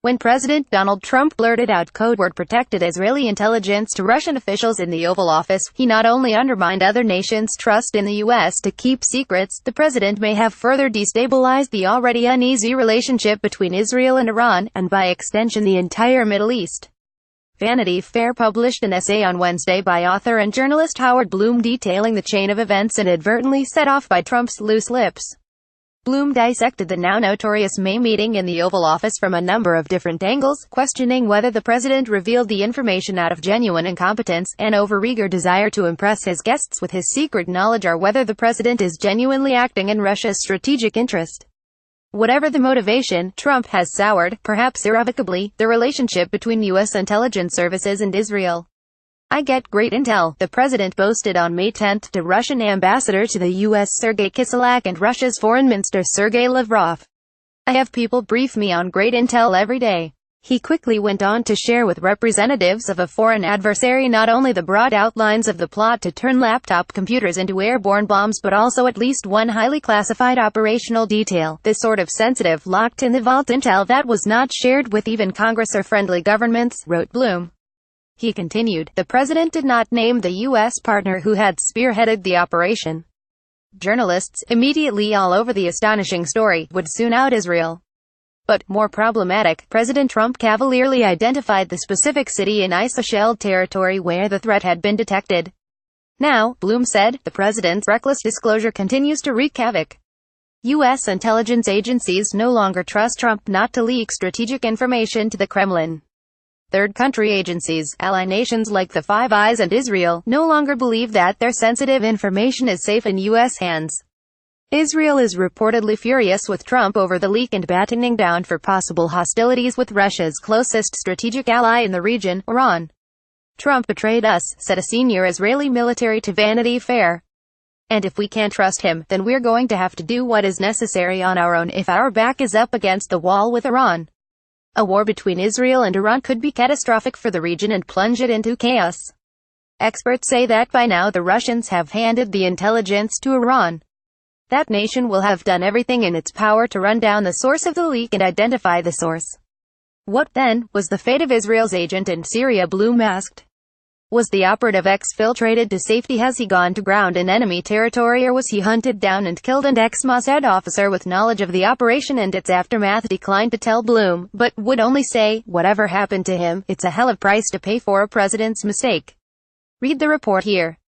when President Donald Trump blurted out codeword protected Israeli intelligence to Russian officials in the Oval Office, he not only undermined other nations' trust in the U.S. to keep secrets, the president may have further destabilized the already uneasy relationship between Israel and Iran, and by extension the entire Middle East. Vanity Fair published an essay on Wednesday by author and journalist Howard Blum detailing the chain of events inadvertently set off by Trump's loose lips. Blum dissected the now notorious May meeting in the Oval Office from a number of different angles, questioning whether the president revealed the information out of genuine incompetence, an overeager desire to impress his guests with his secret knowledge, or whether the president is genuinely acting in Russia's strategic interest. Whatever the motivation, Trump has soured, perhaps irrevocably, the relationship between U.S. intelligence services and Israel. "I get great intel," the president boasted on May 10 to Russian ambassador to the U.S. Sergei Kislyak and Russia's foreign minister Sergei Lavrov. "I have people brief me on great intel every day." He quickly went on to share with representatives of a foreign adversary not only the broad outlines of the plot to turn laptop computers into airborne bombs, but also at least one highly classified operational detail, the sort of sensitive, locked-in-the-vault intel that was not shared with even Congress or friendly governments, wrote Blum. He continued, "The president did not name the U.S. partner who had spearheaded the operation." Journalists, immediately all over the astonishing story, would soon out Israel. But, more problematic, President Trump cavalierly identified the specific city in ISIS-shelled territory where the threat had been detected. Now, Blum said, the president's reckless disclosure continues to wreak havoc. U.S. intelligence agencies no longer trust Trump not to leak strategic information to the Kremlin. Third country agencies, ally nations like the Five Eyes and Israel, no longer believe that their sensitive information is safe in U.S. hands. Israel is reportedly furious with Trump over the leak and battening down for possible hostilities with Russia's closest strategic ally in the region, Iran. "Trump betrayed us," said a senior Israeli military to Vanity Fair. "And if we can't trust him, then we're going to have to do what is necessary on our own if our back is up against the wall with Iran." A war between Israel and Iran could be catastrophic for the region and plunge it into chaos. Experts say that by now the Russians have handed the intelligence to Iran. That nation will have done everything in its power to run down the source of the leak and identify the source. What, then, was the fate of Israel's agent in Syria? Blum asked. Was the operative exfiltrated to safety? Has he gone to ground in enemy territory, or was he hunted down and killed? An ex-Mossad officer with knowledge of the operation and its aftermath declined to tell Blum, but would only say, "Whatever happened to him, it's a hell of a price to pay for a president's mistake." Read the report here.